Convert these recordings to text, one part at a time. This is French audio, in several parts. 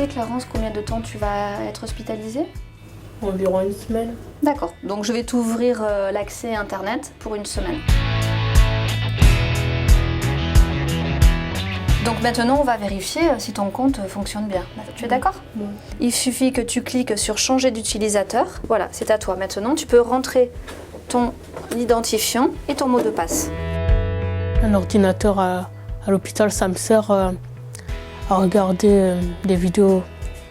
idée, Clarence, combien de temps tu vas être hospitalisée? Environ une semaine. D'accord, donc je vais t'ouvrir l'accès Internet pour une semaine. Donc maintenant, on va vérifier si ton compte fonctionne bien. Tu es d'accord? Oui. Il suffit que tu cliques sur changer d'utilisateur. Voilà, c'est à toi. Maintenant, tu peux rentrer ton identifiant et ton mot de passe. Un ordinateur à l'hôpital, ça me sert à regarder des vidéos.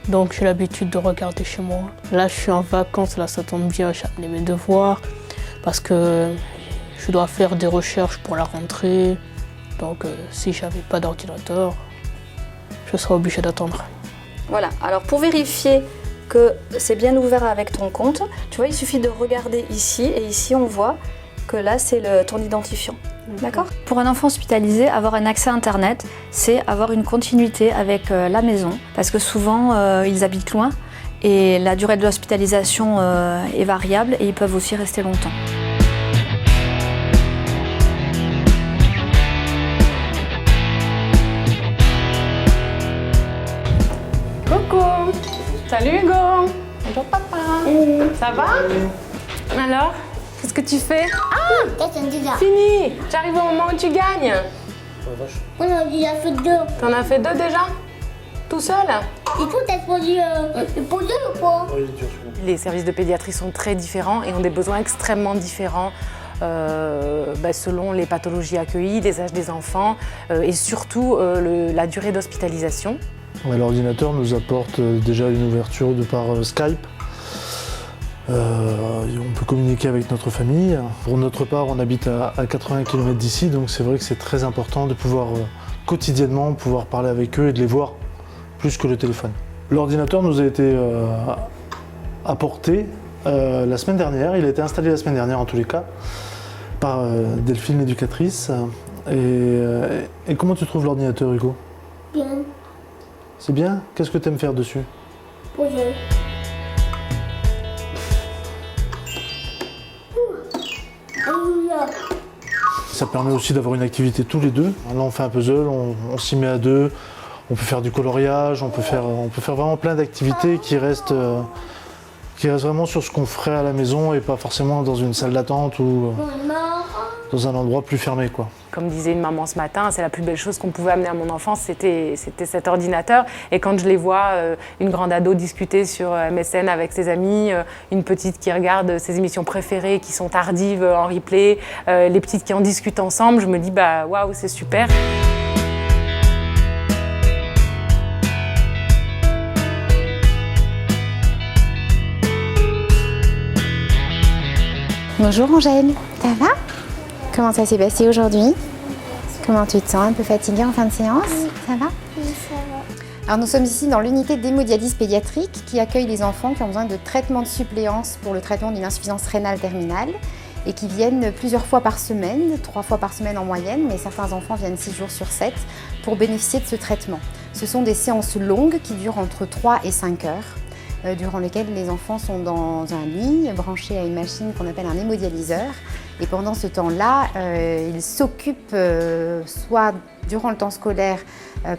Donc j'ai l'habitude de regarder chez moi. Là, je suis en vacances, là ça tombe bien, j'ai amené mes devoirs parce que je dois faire des recherches pour la rentrée. Donc si j'avais pas d'ordinateur, je serais obligée d'attendre. Voilà, alors pour vérifier que c'est bien ouvert avec ton compte, tu vois, il suffit de regarder ici, et ici on voit que là c'est ton identifiant. D'accord? Pour un enfant hospitalisé, avoir un accès Internet, c'est avoir une continuité avec la maison, parce que souvent ils habitent loin et la durée de l'hospitalisation est variable et ils peuvent aussi rester longtemps. Coucou! Salut Hugo! Bonjour papa! Ça va? Alors? Qu'est-ce que tu fais? Ah! Fini! J'arrive au moment où tu gagnes! On a déjà fait 2. T'en as fait 2 déjà? Tout seul? Il faut être posé ou pas? Les services de pédiatrie sont très différents et ont des besoins extrêmement différents selon les pathologies accueillies, les âges des enfants et surtout la durée d'hospitalisation. L'ordinateur nous apporte déjà une ouverture de par Skype. On peut communiquer avec notre famille. Pour notre part, on habite à 80 km d'ici, donc c'est vrai que c'est très important de pouvoir quotidiennement pouvoir parler avec eux et de les voir plus que le téléphone. L'ordinateur nous a été apporté la semaine dernière, il a été installé la semaine dernière en tous les cas, par Delphine l'éducatrice. Et comment tu trouves l'ordinateur, Hugo? Bien. C'est bien? Qu'est-ce que tu aimes faire dessus? Posé. Ça permet aussi d'avoir une activité tous les deux. Là, on fait un puzzle, on s'y met à deux, on peut faire du coloriage, on peut faire vraiment plein d'activités qui restent vraiment sur ce qu'on ferait à la maison et pas forcément dans une salle d'attente ou dans un endroit plus fermé, quoi. Comme disait une maman ce matin, c'est la plus belle chose qu'on pouvait amener à mon enfance, c'était cet ordinateur. Et quand je les vois, une grande ado discuter sur MSN avec ses amis, une petite qui regarde ses émissions préférées qui sont tardives en replay, les petites qui en discutent ensemble, je me dis bah waouh, c'est super. Bonjour Angèle, ça va? Comment ça s'est passé aujourd'hui? Comment tu te sens? Un peu fatiguée en fin de séance? Ça va? Oui, ça va. Alors nous sommes ici dans l'unité d'hémodialyse pédiatrique qui accueille les enfants qui ont besoin de traitement de suppléance pour le traitement d'une insuffisance rénale terminale et qui viennent plusieurs fois par semaine, 3 fois par semaine en moyenne, mais certains enfants viennent 6 jours sur 7 pour bénéficier de ce traitement. Ce sont des séances longues qui durent entre 3 et 5 heures. Durant lesquelles les enfants sont dans un lit branché à une machine qu'on appelle un hémodialyseur. Et pendant ce temps-là, ils s'occupent soit durant le temps scolaire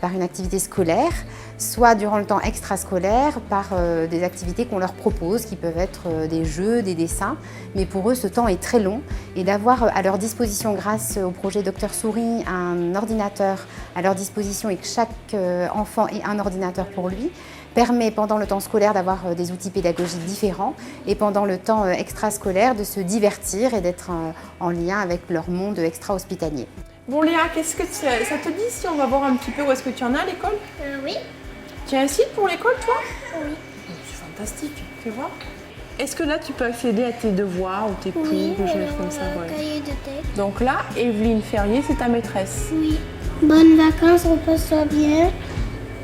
par une activité scolaire, soit durant le temps extrascolaire par des activités qu'on leur propose, qui peuvent être des jeux, des dessins. Mais pour eux, ce temps est très long. Et d'avoir à leur disposition, grâce au projet Docteur Souris, un ordinateur à leur disposition et que chaque enfant ait un ordinateur pour lui, permet pendant le temps scolaire d'avoir des outils pédagogiques différents et pendant le temps extrascolaire de se divertir et d'être en lien avec leur monde extra-hospitalier. Bon Léa, qu'est-ce que ça te dit si on va voir un petit peu où est-ce que tu en as à l'école? Oui. Tu as un site pour l'école toi? Oui. C'est fantastique, fais voir. Est-ce que là tu peux accéder à tes devoirs ou tes cours, Oui, des choses comme ça? un cahier de tête. Donc là, Evelyne Ferrier, c'est ta maîtresse. Oui. Bonnes vacances, repose-toi bien.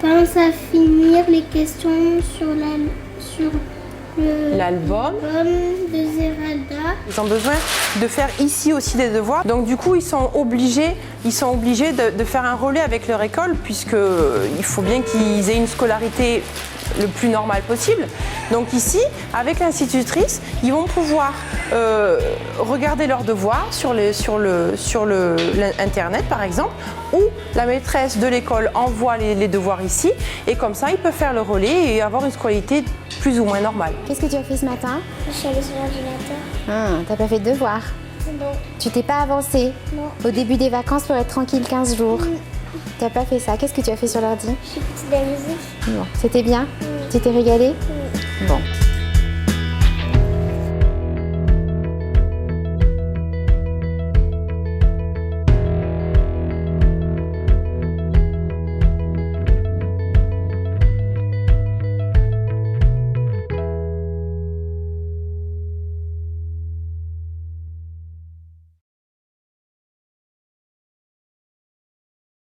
Pense à finir les questions sur l'album de Zeralda. Ils ont besoin de faire ici aussi des devoirs. Donc du coup, ils sont obligés de faire un relais avec leur école puisqu'il faut bien qu'ils aient une scolarité le plus normale possible. Donc ici, avec l'institutrice, ils vont pouvoir regarder leurs devoirs sur l'internet par exemple, ou la maîtresse de l'école envoie les devoirs ici, et comme ça ils peuvent faire le relais et avoir une scolarité plus ou moins normale. Qu'est-ce que tu as fait ce matin? Je suis allée sur l'ordinateur. Ah, t'as pas fait de devoir? Non. Tu t'es pas avancé? Non. Au début des vacances pour être tranquille 15 jours? T'as pas fait ça? Qu'est-ce que tu as fait sur l'ordi? J'ai écouté de la musique. Bon, c'était bien? Tu t'es régalé? Bon.